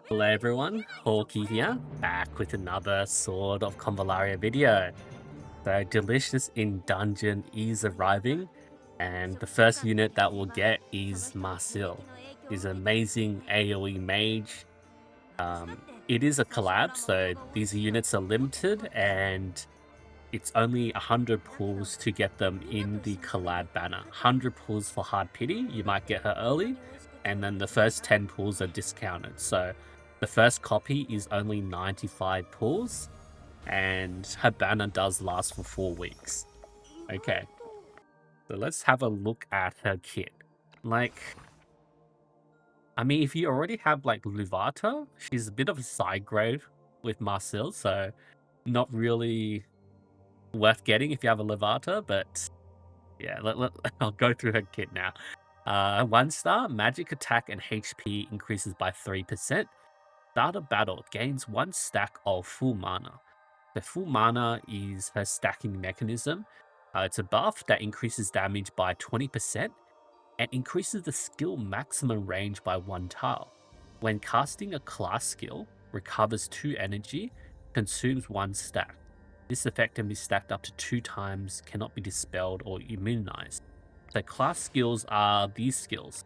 Hello everyone, Hawky here, back with another Sword of Convallaria video. So Delicious in Dungeon is arriving, and the first unit that we'll get is Marcille. He's an amazing AoE mage. It is a collab, so these units are limited, and it's only 100 pulls to get them in the collab banner. 100 pulls for hard pity, you might get her early, and then the first 10 pulls are discounted. So the first copy is only 95 pulls, and her banner does last for 4 weeks. Okay, so let's have a look at her kit. I mean, if you already have like Luvata, she's a bit of a side grade with Marcille, so not really worth getting if you have a Levata, but yeah, I'll go through her kit now. 1 star, magic attack and HP increases by 3%. Start a battle, gains 1 stack of full mana. The full mana is her stacking mechanism. It's a buff that increases damage by 20% and increases the skill maximum range by 1 tile. When casting a class skill, recovers 2 energy, consumes 1 stack. This effect can be stacked up to 2 times, cannot be dispelled or immunized. So class skills are these skills,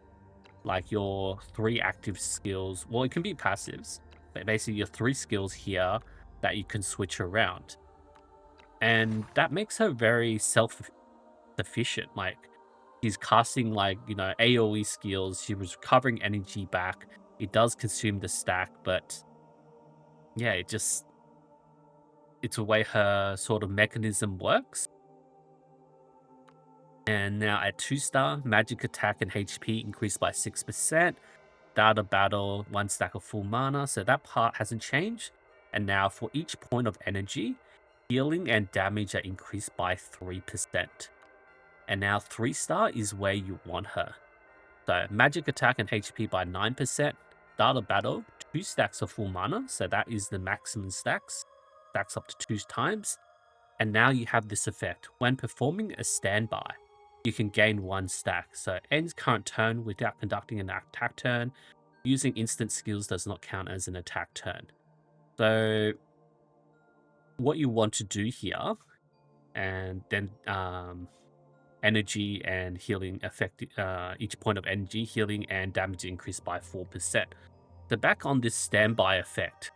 like your 3 active skills. Well, it can be passives, but basically your 3 skills here that you can switch around. And that makes her very self-sufficient. Like, she's casting like, AoE skills, she was recovering energy back. It does consume the stack, but yeah, it's a way her sort of mechanism works. And now at 2 star, magic attack and HP increased by 6%. Start a battle, 1 stack of full mana, so that part hasn't changed. And now for each point of energy, healing and damage are increased by 3%. And now 3 star is where you want her. So magic attack and HP by 9%. Start a battle, 2 stacks of full mana, so that is the maximum stacks. Stacks up to 2 times. And now you have this effect. When performing a standby, you can gain 1 stack. So ends current turn without conducting an attack turn. Using instant skills does not count as an attack turn. So what you want to do here, and then energy and healing affect each point of energy, healing and damage increase by 4%. So back on this standby effect,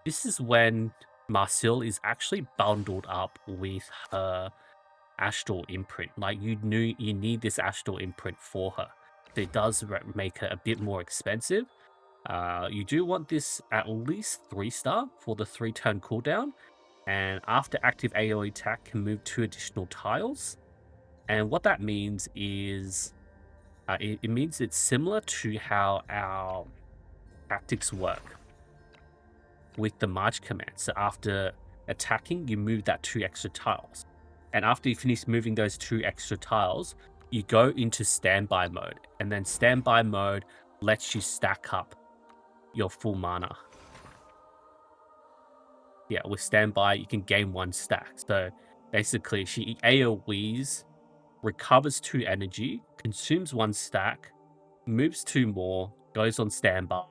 this is when Marcille is actually bundled up with her Astral imprint. Like, you need this Astral imprint for her. So it does make her a bit more expensive. You do want this at least 3 star for the 3 turn cooldown, and after active AoE attack can move 2 additional tiles. And what that means is it means it's similar to how our tactics work with the Mage command. So after attacking, you move that 2 extra tiles. And after you finish moving those 2 extra tiles, you go into standby mode. And then standby mode lets you stack up your full mana. Yeah, with standby, you can gain 1 stack. So basically, she AoEs, recovers 2 energy, consumes 1 stack, moves 2 more, goes on standby,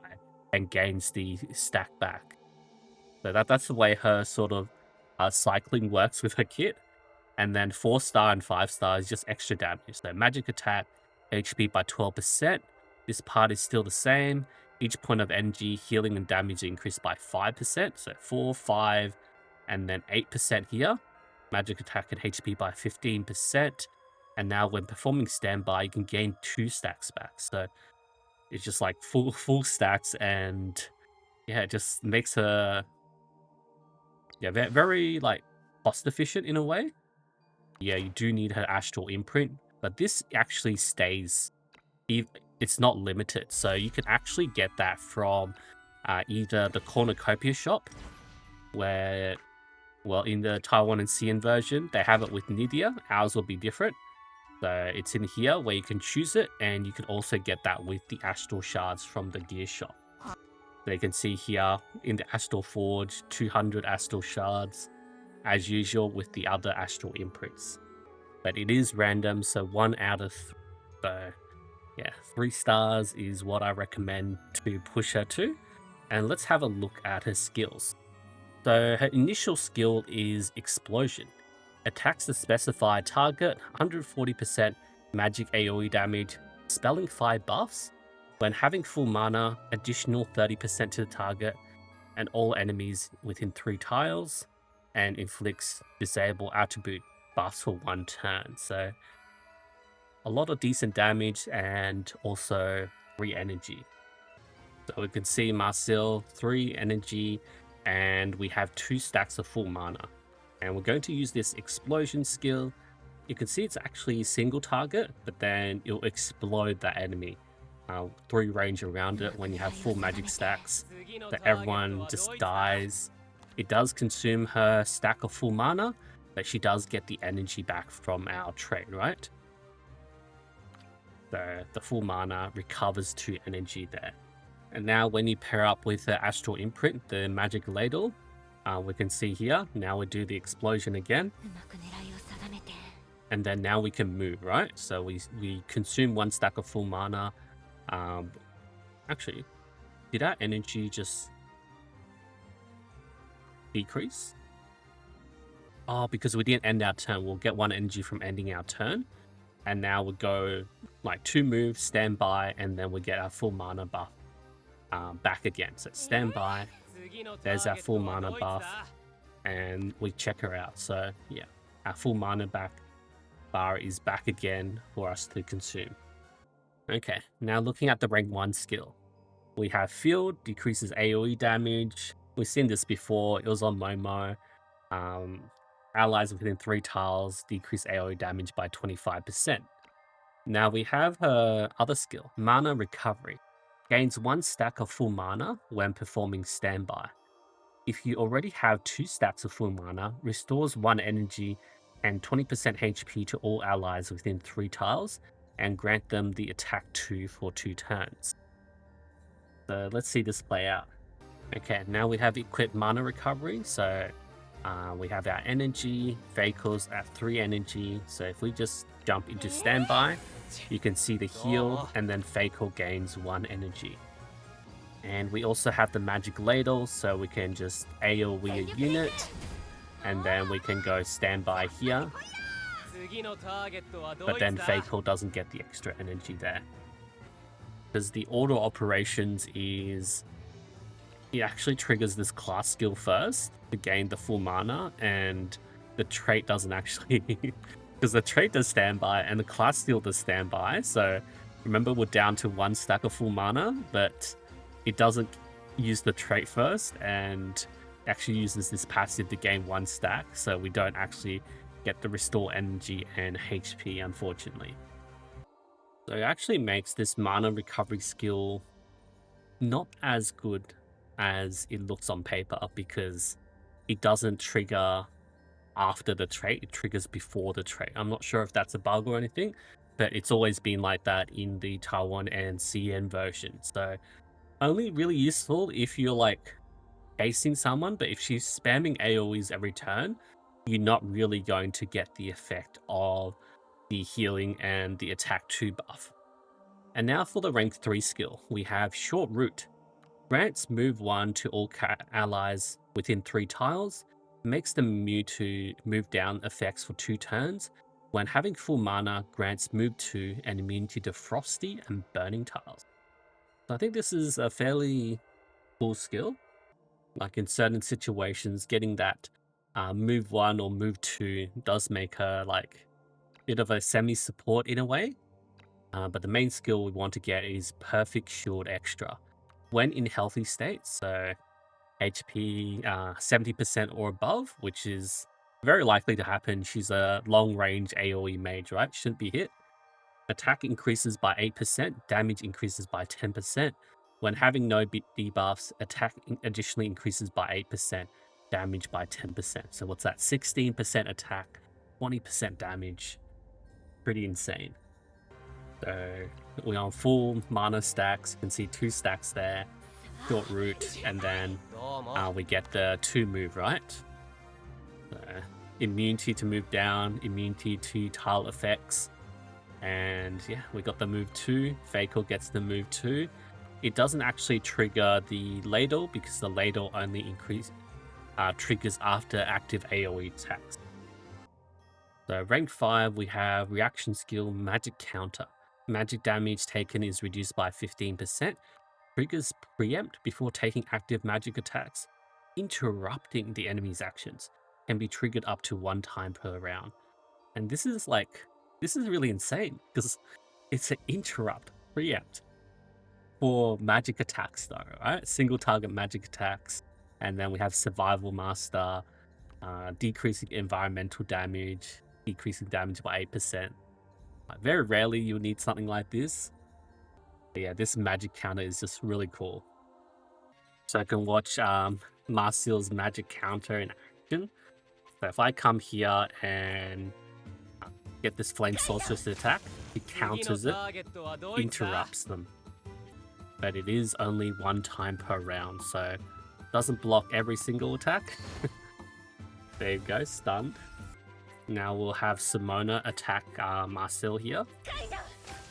and gains the stack back. So that's the way her sort of cycling works with her kit. And then 4 star and 5 star is just extra damage. So magic attack, HP by 12%. This part is still the same. Each point of energy, healing and damage increased by 5%. So 4, 5, and then 8% here. Magic attack and HP by 15%. And now when performing standby, you can gain 2 stacks back. So it's just like full stacks, and yeah, it just makes her very like cost efficient in a way. Yeah, you do need her Astral imprint, but this actually stays. It's not limited, so you can actually get that from either the cornucopia shop, where, well, in the Taiwan and CN version, they have it with Nidia. Ours will be different. So it's in here where you can choose it, and you can also get that with the Astral shards from the gear shop. So you can see here in the Astral Forge, 200 Astral shards, as usual with the other Astral imprints. But it is random, so 1 out of 3. So yeah, 3 stars is what I recommend to push her to. And let's have a look at her skills. So her initial skill is Explosion. Attacks the specified target, 140% magic AoE damage, spelling 5 buffs. When having full mana, additional 30% to the target and all enemies within 3 tiles, and inflicts disable attribute buffs for 1 turn. So a lot of decent damage and also 3 energy. So we can see Marcille, 3 energy, and we have 2 stacks of full mana. And we're going to use this explosion skill. You can see it's actually single target, but then it'll explode that enemy. 3 range around it when you have full magic stacks, that everyone just dies. It does consume her stack of full mana, but she does get the energy back from our trait, right? So the full mana recovers 2 energy there. And now when you pair up with the Astral imprint, the magic ladle, we can see here, now we do the explosion again. And then now we can move, right? So we consume 1 stack of full mana. Actually, did our energy just decrease? Oh, because we didn't end our turn. We'll get 1 energy from ending our turn. And now we go like 2 moves, stand by, and then we get our full mana buff back again. So stand by, there's our full mana buff, and we check her out. So yeah, our full mana bar is back again for us to consume. Okay, now looking at the rank 1 skill. We have Field, decreases AoE damage. We've seen this before, it was on Momo. Allies within 3 tiles decrease AoE damage by 25%. Now we have her other skill, Mana Recovery. Gains 1 stack of full mana when performing standby. If you already have 2 stacks of full mana, restores 1 energy and 20% HP to all allies within 3 tiles, and grant them the attack 2 for 2 turns. So let's see this play out. Okay, now we have equipped Mana Recovery, so we have our energy, vehicles at 3 energy, so if we just jump into standby, you can see the heal, and then vehicle gains 1 energy. And we also have the magic ladle, so we can just AoE a unit, and then we can go standby here. But then vehicle doesn't get the extra energy there. Because the order operations is, it actually triggers this class skill first to gain the full mana, and the trait doesn't actually, because the trait does standby and the class skill does standby. So remember, we're down to 1 stack of full mana, but it doesn't use the trait first, and actually uses this passive to gain 1 stack. So we don't actually get the restore energy and HP, unfortunately. So it actually makes this mana recovery skill not as good as it looks on paper, because it doesn't trigger after the trait, it triggers before the trait. I'm not sure if that's a bug or anything, but it's always been like that in the Taiwan and CN version. So only really useful if you're like chasing someone, but if she's spamming AoEs every turn, you're not really going to get the effect of the healing and the attack 2 buff. And now for the rank 3 skill, we have Short Route. Grants move 1 to all allies within 3 tiles, makes them immune to move down effects for 2 turns. When having full mana, grants move 2 and immunity to frosty and burning tiles. So I think this is a fairly cool skill. Like in certain situations, getting that move 1 or move 2 does make her like a bit of a semi-support in a way. But the main skill we want to get is Perfect Shield Extra. When in healthy states, so HP 70% or above, which is very likely to happen. She's a long-range AoE mage, right? Shouldn't be hit. Attack increases by 8%, damage increases by 10%. When having no debuffs, attack additionally increases by 8%, damage by 10%. So what's that? 16% attack, 20% damage. Pretty insane. So we're on full mana stacks. You can see 2 stacks there, Short Route, and then we get the 2 move, right? Immunity to move down, immunity to tile effects, and yeah, we got the move 2. Vehicle gets the move 2. it doesn't actually trigger the ladle because the ladle only triggers after active AoE attacks. So rank 5, we have reaction skill magic counter. Magic damage taken is reduced by 15%. Triggers preempt before taking active magic attacks. Interrupting the enemy's actions can be triggered up to 1 time per round. And this is really insane because it's an interrupt preempt for magic attacks though, right? Single target magic attacks. And then we have survival master, decreasing environmental damage, decreasing damage by 8%. Very rarely you'll need something like this. But yeah, this magic counter is just really cool. So I can watch Marcille's magic counter in action. So if I come here and get this flame sorceress attack, it counters it, interrupts them. But it is only 1 time per round, so it doesn't block every single attack. There you go, stunned. Now we'll have Simona attack Marcille here,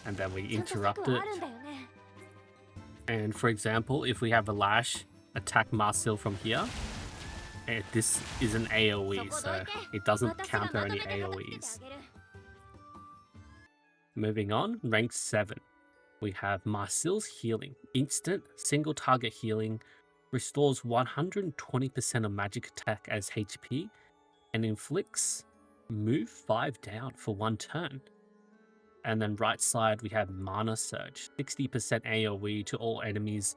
and then we interrupt it. And for example, if we have a Lash attack Marcille from here, this is an AoE, so it doesn't counter any AoEs. Moving on, rank 7. We have Marcille's healing. Instant, single target healing, restores 120% of magic attack as HP, and inflicts move 5 down for 1 turn. And then right side, we have Mana Surge, 60% AoE to all enemies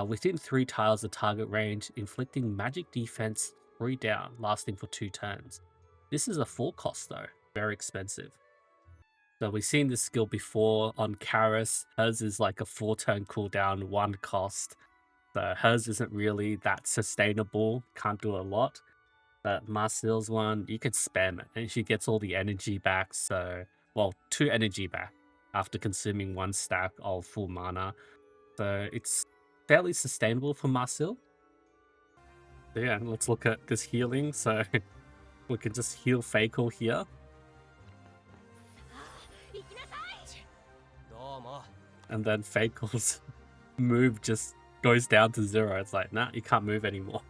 within 3 tiles of target range, inflicting magic defense 3 down, lasting for 2 turns. This is a full cost though, very expensive. So we've seen this skill before on Karis. Hers is like a 4-turn cooldown, 1 cost. So hers isn't really that sustainable, can't do a lot. But Marcille's one, you can spam it and she gets all the energy back. So, well, 2 energy back after consuming 1 stack of full mana. So it's fairly sustainable for Marcille. So yeah, let's look at this healing. So we can just heal Fakel here. And then Fakel's move just goes down to 0. It's like, nah, you can't move anymore.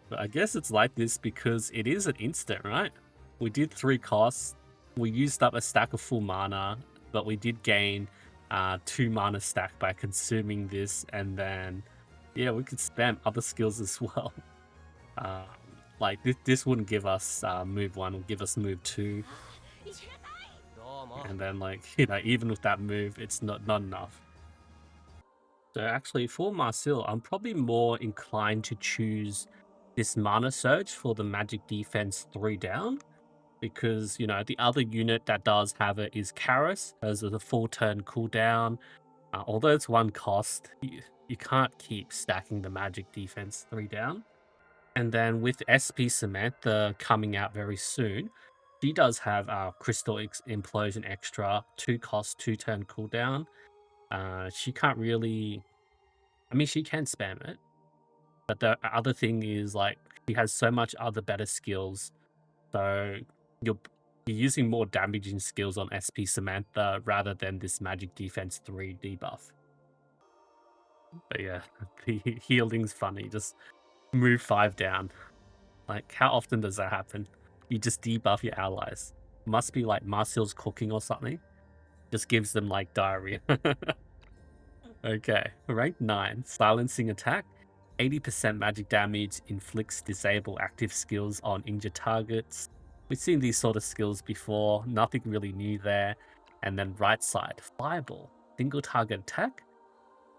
But I guess it's like this because it is an instant, right? We did 3 costs. We used up a stack of full mana, but we did gain 2 mana stack by consuming this. And then, yeah, we could spam other skills as well. Like this wouldn't give us move 1, it would give us move 2. And then, like, you know, even with that move, it's not enough. So actually, for Marcille, I'm probably more inclined to choose this Mana Surge for the magic defense 3 down. Because, you know, the other unit that does have it is Karis. Hers is a 4-turn cooldown. Although it's 1 cost, you can't keep stacking the magic defense 3 down. And then with SP Samantha coming out very soon, she does have Crystal Implosion extra, 2 cost, 2-turn cooldown. She can't really... I mean, she can spam it. But the other thing is, like, she has so much other better skills. So you're using more damaging skills on SP Samantha rather than this magic defense 3 debuff. But yeah, the healing's funny. Just move 5 down. Like, how often does that happen? You just debuff your allies. Must be like Marcille's cooking or something. Just gives them like diarrhea. Okay, rank 9. Silencing attack. 80% magic damage, inflicts disable active skills on injured targets. We've seen these sort of skills before, nothing really new there. And then right side, Fireball. Single target attack.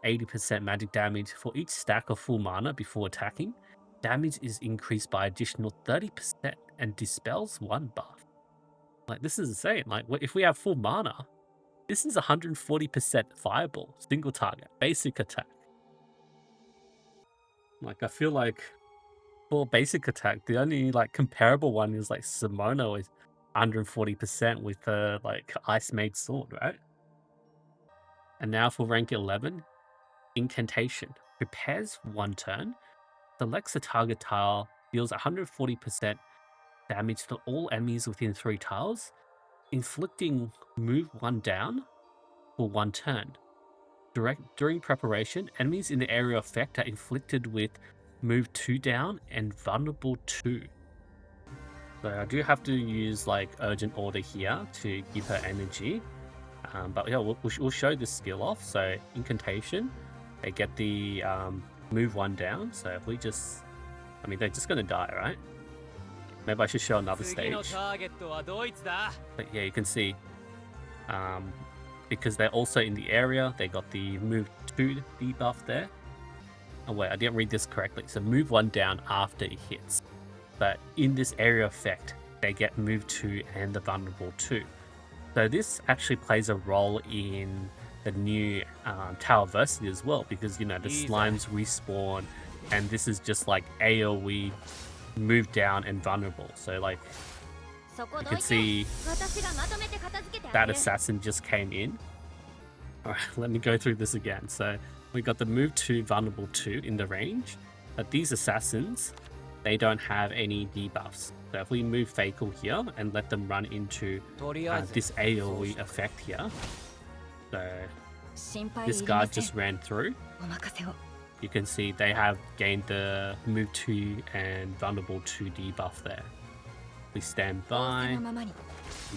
80% magic damage for each stack of full mana before attacking. Damage is increased by additional 30% and dispels 1 buff. Like, this is insane. Like, if we have full mana, this is 140% Fireball, single target, basic attack. Like, I feel like for basic attack, the only like comparable one is like Simona with 140% with her like Ice Maid sword, right? And now for rank 11, Incantation. Prepares 1 turn, selects a target tile, deals 140% damage to all enemies within 3 tiles, inflicting move 1 down for 1 turn. During preparation, enemies in the area of effect are inflicted with move 2 down and vulnerable 2. So I do have to use like urgent order here to give her energy. But yeah, we'll show this skill off. So incantation, they get the move 1 down. So if we just, I mean, they're just gonna die, right? Maybe I should show another stage. But yeah, you can see, because they're also in the area, they got the move 2 debuff there. Oh wait, I didn't read this correctly. So move 1 down after it hits. But in this area effect, they get move 2 and the vulnerable 2. So this actually plays a role in the new Towerversity as well, because, you know, the slimes respawn, and this is just like AoE move down and vulnerable. So like, you can see that assassin just came in. Alright, let me go through this again. So we got the move 2 vulnerable 2 in the range, but these assassins, they don't have any debuffs. So if we move Fakel here and let them run into this AoE effect here, so this guard just ran through. You can see they have gained the move 2 and vulnerable 2 debuff there. We stand by.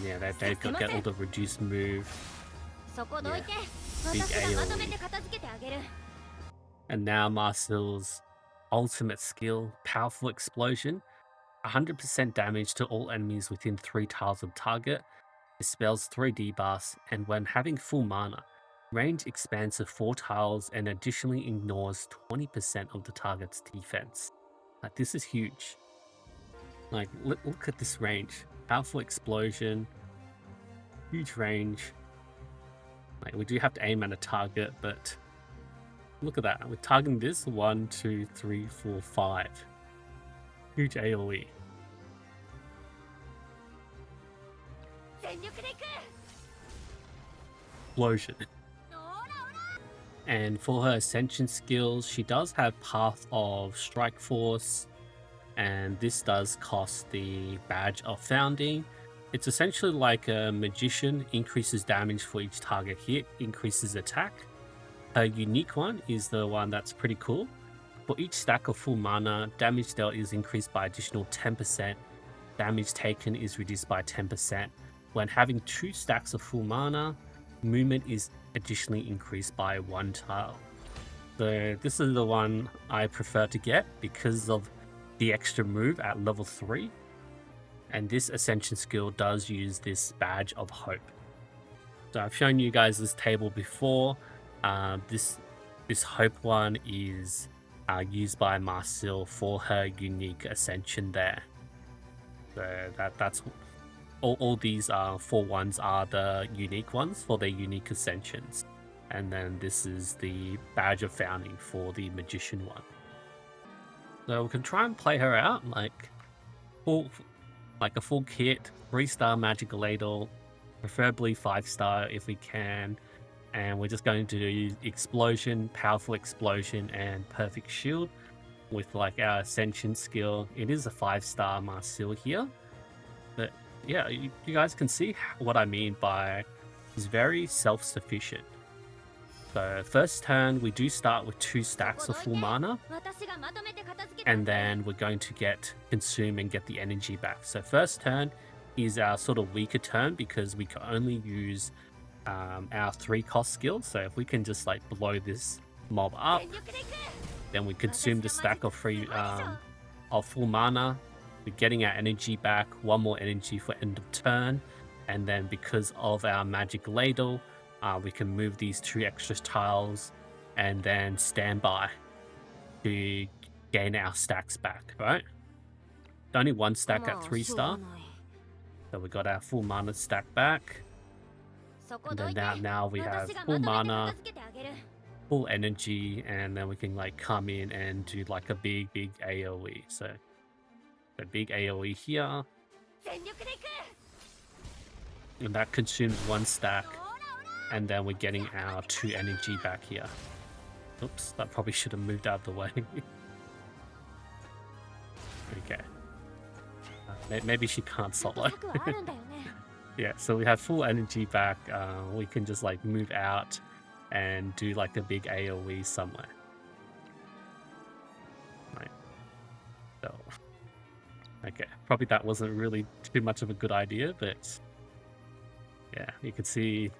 Yeah, they've got all the reduced move. Yeah, big AoE. And now Marcille's ultimate skill, Powerful Explosion. 100% damage to all enemies within 3 tiles of target. Dispels 3 debuffs, and when having full mana, range expands to 4 tiles and additionally ignores 20% of the target's defense. Like, this is huge. Like, look at this range. Powerful Explosion, huge range. Like, we do have to aim at a target, but look at that. We're targeting this 1, 2, 3, 4, 5. Huge AoE. Explosion. And for her Ascension skills, she does have Path of Strike Force, and this does cost the Badge of Founding. It's essentially like a Magician, increases damage for each target hit, increases attack. Her unique one is the one that's pretty cool. For each stack of full mana, damage dealt is increased by additional 10%. Damage taken is reduced by 10%. When having 2 stacks of full mana, movement is additionally increased by 1 tile. So this is the one I prefer to get because of the extra move at level 3. And this Ascension skill does use this Badge of Hope. So I've shown you guys this table before. This Hope one is used by Marcille for her unique Ascension there. So that's all these 4 ones are the unique ones for their unique Ascensions. And then this is the Badge of Founding for the Magician one. So we can try and play her out like a full kit, 3-star Magic Ladle, preferably 5-star if we can. And we're just going to use Explosion, Powerful Explosion, and Perfect Shield with like our Ascension skill. It is a 5-star Marcille here. But yeah, you guys can see what I mean by he's very self-sufficient. So first turn, we do start with 2 stacks of full mana. And then we're going to get Consume and get the energy back. So first turn is our sort of weaker turn because we can only use our 3-cost skill. So if we can just like blow this mob up, then we consume the stack of full mana. We're getting our energy back, 1 more energy for end of turn, and then because of our Magic Ladle, we can move these 2 extra tiles and then stand by to gain our stacks back, right? Only 1 stack at 3-star. So we got our full mana stack back. And then now we have full mana, full energy, and then we can like come in and do like a big AoE. So a big AoE here. And that consumes 1 stack. And then we're getting our 2 energy back here. Oops, that probably should have moved out of the way. Okay. Maybe she can't solo. Yeah, so we have full energy back. We can just like move out and do like a big AoE somewhere. Right. So, okay, probably that wasn't really too much of a good idea, but yeah, you can see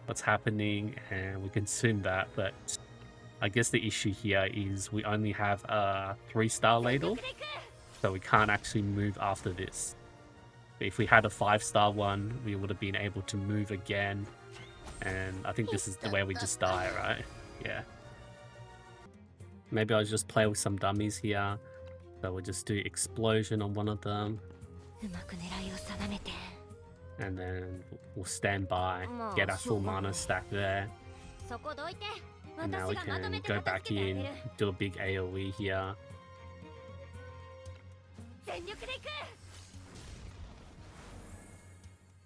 what's happening and we consume that, but I guess the issue here is we only have a 3-star ladle, so we can't actually move after this. But if we had a 5-star one, we would have been able to move again, and I think this is the way we just die, right? Yeah. Maybe I'll just play with some dummies here. So we'll just do explosion on one of them. And then we'll stand by, get our full mana stack there. And now we can go back in, do a big AoE here.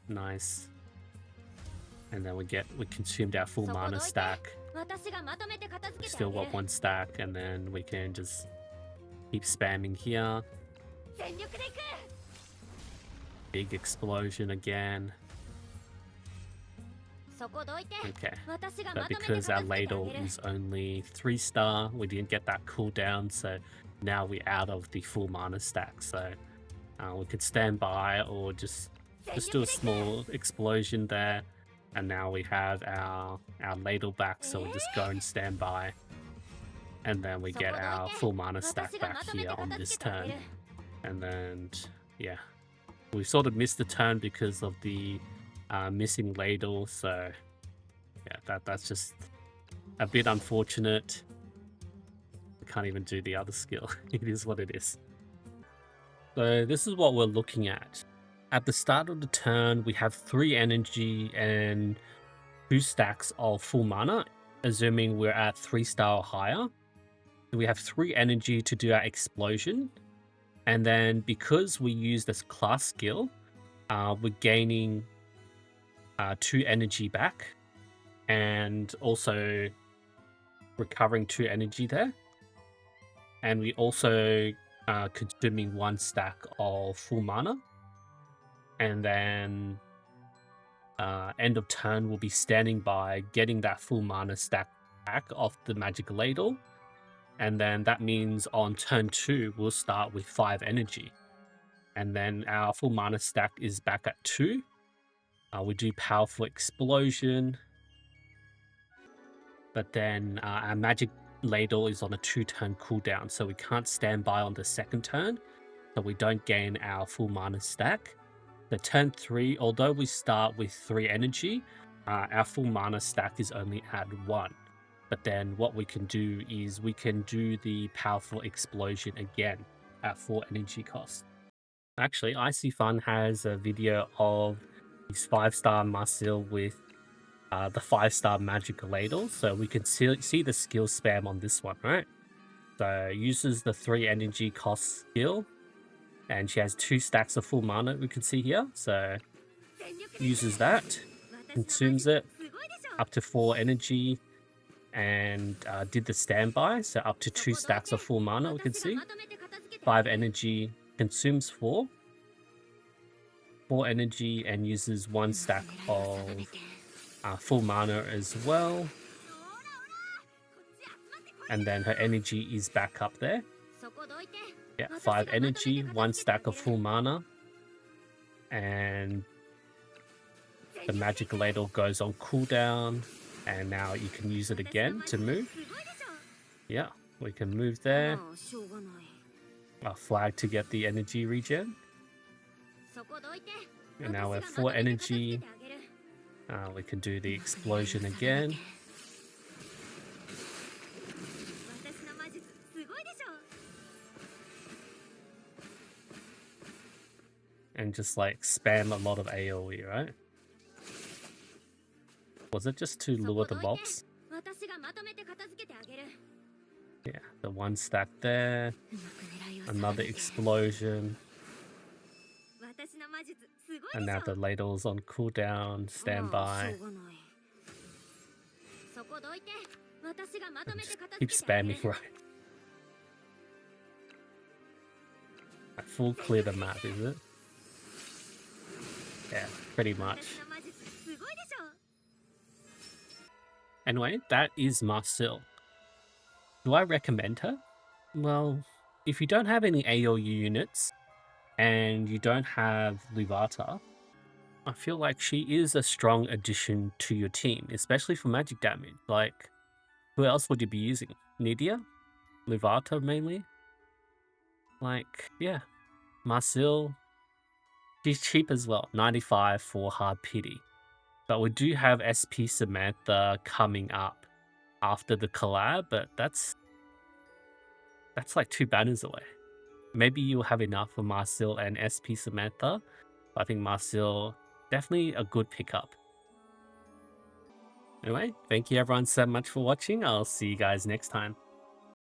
Nice. And then we consumed our full mana stack. We still got 1 stack, and then we can just keep spamming here. Big explosion again. Okay, but because our ladle is only 3-star, we didn't get that cooldown, so now we're out of the full mana stack. So we could stand by or just do a small explosion there, and now we have our ladle back, so we just go and stand by, and then we get our full mana stack back here on this turn. And then yeah, we sort of missed the turn because of the missing ladle, so yeah, that's just a bit unfortunate. I can't even do the other skill. It is what it is. So this is what we're looking at. At the start of the turn, we have 3 energy and 2 stacks of full mana, assuming we're at 3-star or higher. We have 3 energy to do our explosion, and then because we use this class skill, we're gaining 2 energy back, and also recovering 2 energy there. And we also consuming 1 stack of full mana. And then end of turn, we'll be standing by, getting that full mana stack back off the magic ladle. And then that means on turn 2, we'll start with 5 energy. And then our full mana stack is back at 2. We do powerful explosion. But then our magic ladle is on a 2-turn cooldown, so we can't stand by on the 2nd turn. So we don't gain our full mana stack. The turn 3, although we start with 3 energy, our full mana stack is only at 1. But then what we can do is we can do the powerful explosion again at 4 energy cost. Actually, Icy Fun has a video of his 5-star Marcille with the 5-star magic ladle, so we can see the skill spam on this one, right? So uses the 3 energy cost skill, and she has 2 stacks of full mana, we can see here. So uses that, consumes it, up to 4 energy, and did the standby, so up to 2 stacks of full mana, we can see. 5 energy, consumes 4 energy, and uses 1 stack of full mana as well. And then her energy is back up there. Yeah, 5 energy, 1 stack of full mana, and the magic ladle goes on cooldown, and now you can use it again to move. Yeah, we can move there. A flag to get the energy regen. And now we're 4 energy. We can do the explosion again. And just like spam a lot of AoE, right? Was it just to lure the mobs? Yeah, the 1 stack there. Another explosion. And now the ladle's on cooldown, standby. Keep spamming, right? Full clear the map, is it? Yeah, pretty much. Anyway, that is Marcille. Do I recommend her? Well, if you don't have any AOU units and you don't have Luvata, I feel like she is a strong addition to your team, especially for magic damage. Like, who else would you be using? Nydia? Luvata mainly? Like, yeah. Marcille, she's cheap as well, 95 for Hard Pity. But we do have SP Samantha coming up after the collab, but that's like 2 banners away. Maybe you'll have enough for Marcille and SP Samantha. But I think Marcille, definitely a good pickup. Anyway, thank you everyone so much for watching. I'll see you guys next time.